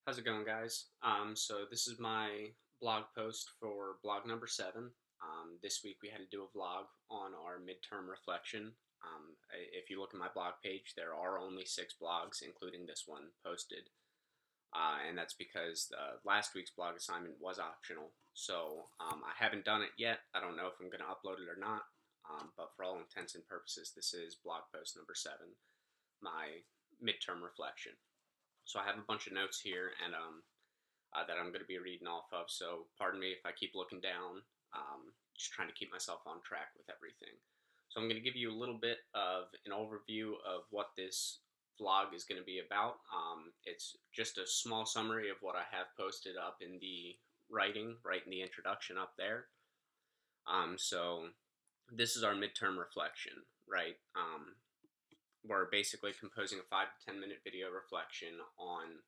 How's it going, guys? So this is my blog post for blog number 7. This week we had to do a vlog on our midterm reflection. If you look at my blog page, there are only 6 blogs, including this one, posted. And that's because last week's blog assignment was optional. So I haven't done it yet. I don't know if I'm going to upload it or not. But for all intents and purposes, this is blog post number 7, my midterm reflection. So I have a bunch of notes here, and that I'm going to be reading off of. So pardon me if I keep looking down. Just trying to keep myself on track with everything. So I'm going to give you a little bit of an overview of what this vlog is going to be about. It's just a small summary of what I have posted up in the writing, right in the introduction up there. So this is our midterm reflection, right? We're basically composing a 5 to 10 minute video reflection on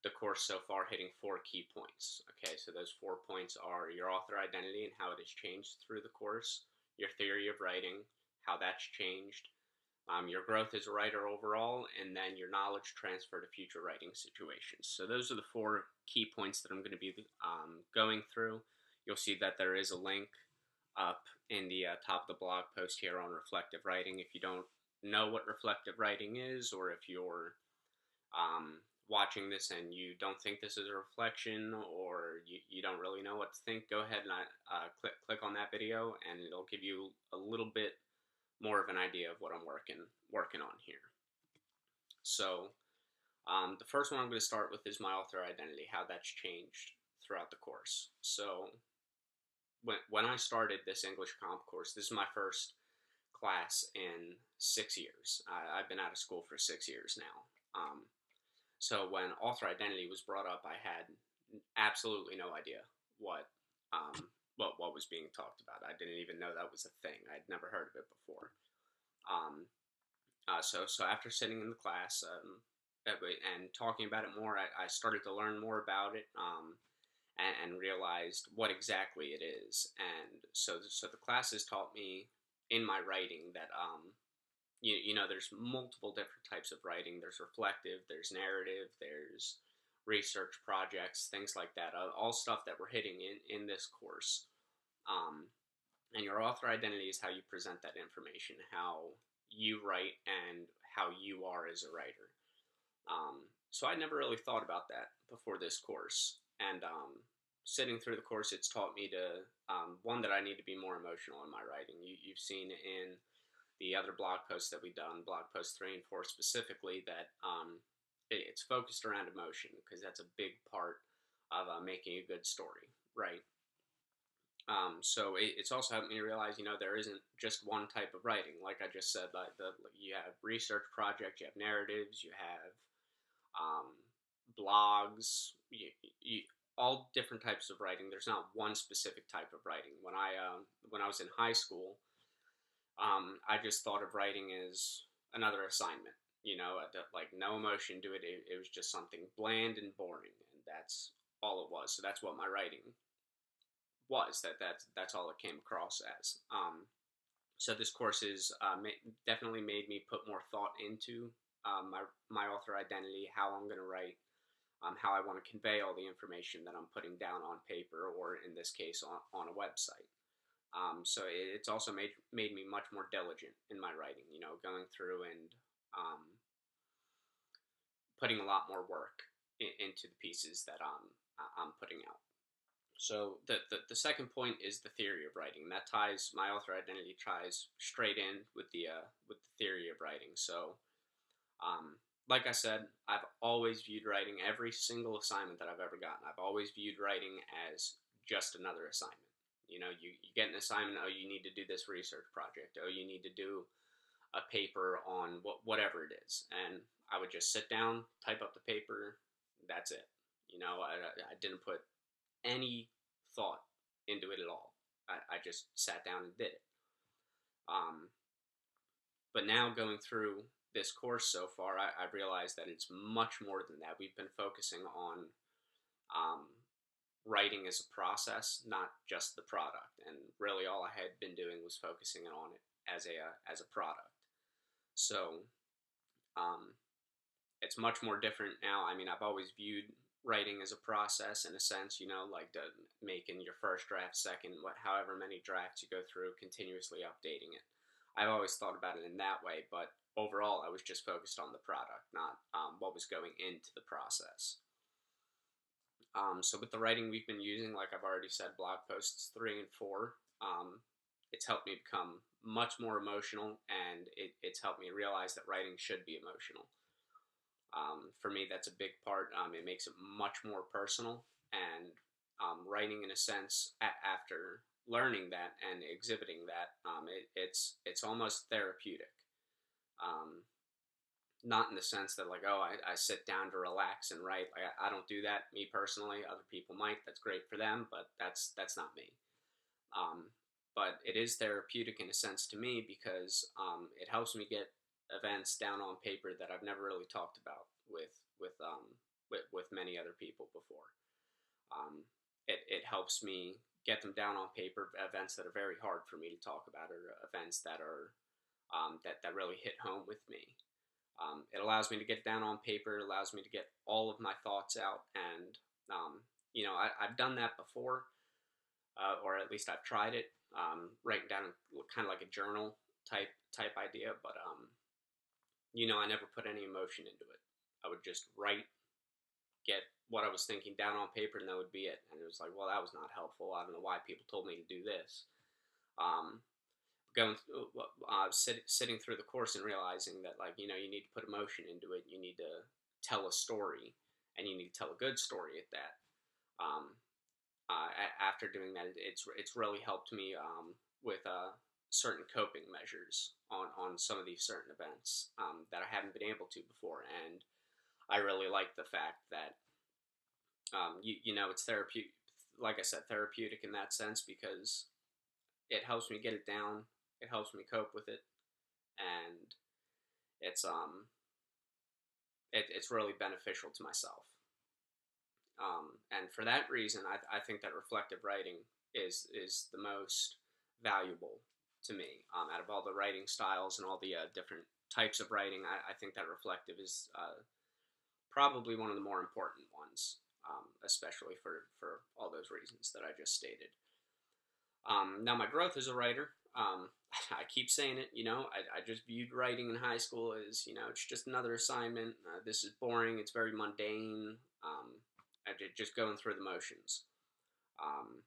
the course so far, hitting 4 key points. Okay, so those 4 points are your author identity and how it has changed through the course, your theory of writing, how that's changed, your growth as a writer overall, and then your knowledge transfer to future writing situations. So those are the 4 key points that I'm going to be going through. You'll see that there is a link up in the top of the blog post here on reflective writing. If you don't know what reflective writing is, or if you're watching this and you don't think this is a reflection, or you don't really know what to think, go ahead and click on that video, and it'll give you a little bit more of an idea of what I'm working on here. So the first one I'm going to start with is my author identity, how that's changed throughout the course. So when I started this English comp course, this is my first class in 6 years. I've been out of school for 6 years now. So when author identity was brought up, I had absolutely no idea what was being talked about. I didn't even know that was a thing. I'd never heard of it before. So after sitting in the class and talking about it more, I started to learn more about it and realized what exactly it is. And so the classes taught me in my writing that you know, there's multiple different types of writing. There's reflective, there's narrative, there's research projects, things like that. All stuff that we're hitting in this course. And your author identity is how you present that information, how you write, and how you are as a writer. So I never really thought about that before this course. And sitting through the course, it's taught me to, one, that I need to be more emotional in my writing. You've seen in the other blog posts that we've done, blog posts 3 and 4 specifically, that it's focused around emotion, because that's a big part of making a good story, right? So it's also helped me realize, you know, there isn't just one type of writing. Like I just said, you have research projects, you have narratives, you have blogs, all different types of writing. There's not one specific type of writing. When I was in high school, I just thought of writing as another assignment. You know, like no emotion to it. It was just something bland and boring, and that's all it was. So that's what my writing was. That's all it came across as. So this course is definitely made me put more thought into my author identity, how I'm going to write, how I want to convey all the information that I'm putting down on paper, or in this case on a website. So it's also made me much more diligent in my writing, you know, going through and putting a lot more work into the pieces that I'm putting out. So the second point is the theory of writing. That ties, my author identity ties straight in with the theory of writing. So like I said, I've always viewed writing, every single assignment that I've ever gotten, I've always viewed writing as just another assignment. You know, you get an assignment, oh, you need to do this research project, oh, you need to do a paper on whatever it is. And I would just sit down, type up the paper, that's it. You know, I didn't put any thought into it at all. I just sat down and did it. But now going through this course so far, I've realized that it's much more than that. We've been focusing on writing as a process, not just the product. And really all I had been doing was focusing on it as a product. So it's much more different now. I mean, I've always viewed writing as a process in a sense, like making your first draft, second, however many drafts you go through, continuously updating it. I've always thought about it in that way, but overall, I was just focused on the product, not what was going into the process. So with the writing we've been using, like I've already said, blog posts 3 and 4, it's helped me become much more emotional, and it's helped me realize that writing should be emotional. For me, that's a big part. It makes it much more personal, and writing, in a sense, after learning that and exhibiting that, it's almost therapeutic. Um, Not in the sense that like, oh, I sit down to relax and write. Like I don't do that, me personally. Other people might. That's great for them, but that's not me. Um, but it is therapeutic in a sense to me because it helps me get events down on paper that I've never really talked about with many other people before. Um, it helps me get them down on paper. Events that are very hard for me to talk about, or events that are that really hit home with me. It allows me to get down on paper. It allows me to get all of my thoughts out, and I've done that before, or at least I've tried it, writing down kind of like a journal type idea. But I never put any emotion into it. I would just write, get what I was thinking down on paper, and that would be it. And it was like, well, that was not helpful. I don't know why people told me to do this. Um, Sitting through the course and realizing that, like, you need to put emotion into it. You need to tell a story, and you need to tell a good story at that. Um, After doing that, it's really helped me with certain coping measures on some of these certain events that I haven't been able to before. And I really like the fact that it's therapeutic. Like I said, therapeutic in that sense, because it helps me get it down. It helps me cope with it, and it's it's really beneficial to myself. And for that reason, I think that reflective writing is the most valuable to me. Out of all the writing styles and all the different types of writing, I think that reflective is probably one of the more important ones, especially for all those reasons that I just stated. Now, my growth as a writer, I keep saying it, I just viewed writing in high school as, it's just another assignment. This is boring. It's very mundane. I did just going through the motions. Um,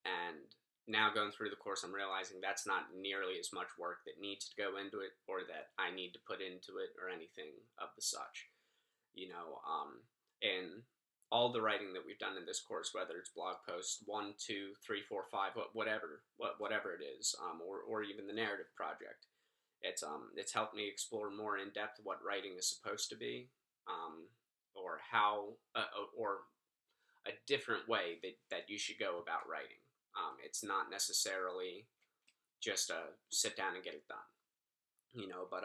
and now going through the course, I'm realizing that's not nearly as much work that needs to go into it, or that I need to put into it, or anything of the such. And all the writing that we've done in this course, whether it's blog posts 1, 2, 3, 4, 5, whatever it is, or even the narrative project, it's helped me explore more in depth what writing is supposed to be, or how, or a different way that you should go about writing. It's not necessarily just sit down and get it done, but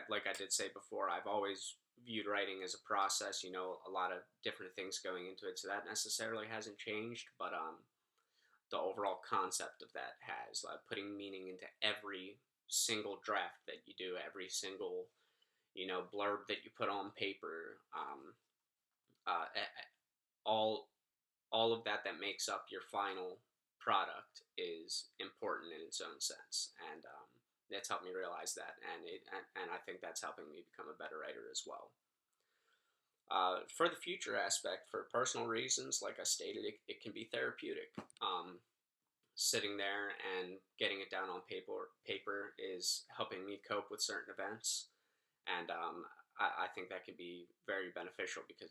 like I did say before, I've always viewed writing as a process. A lot of different things going into it, so that necessarily hasn't changed. But the overall concept of that has, putting meaning into every single draft that you do, every single blurb that you put on paper, all all of that makes up your final product is important in its own sense, and that's helped me realize that, and I think that's helping me become a better writer as well. For the future aspect, for personal reasons, like I stated, it can be therapeutic. Sitting there and getting it down on paper is helping me cope with certain events, and I think that can be very beneficial because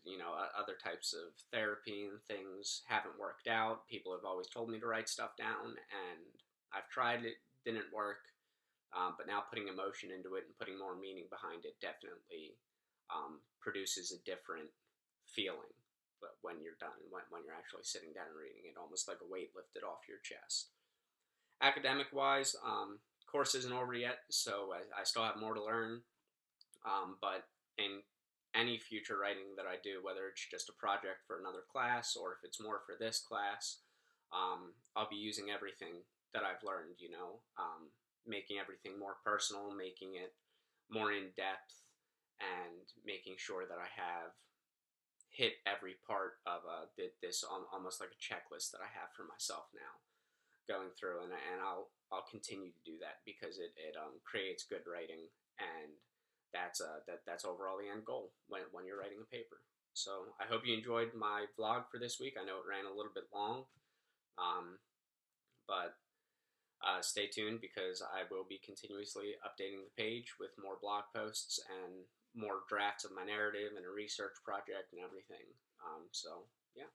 other types of therapy and things haven't worked out. People have always told me to write stuff down, and I've tried it, didn't work. But now putting emotion into it and putting more meaning behind it definitely produces a different feeling. But when you're done, when you're actually sitting down and reading it, almost like a weight lifted off your chest. Academic wise, course isn't over yet, so I still have more to learn. But in any future writing that I do, whether it's just a project for another class or if it's more for this class, I'll be using everything that I've learned, making everything more personal, making it more in depth, and making sure that I have hit every part of this almost like a checklist that I have for myself now going through, and I'll continue to do that because it creates good writing, and that's overall the end goal when you're writing a paper. So I hope you enjoyed my vlog for this week. I know it ran a little bit long, um, but stay tuned because I will be continuously updating the page with more blog posts and more drafts of my narrative and a research project and everything. So yeah.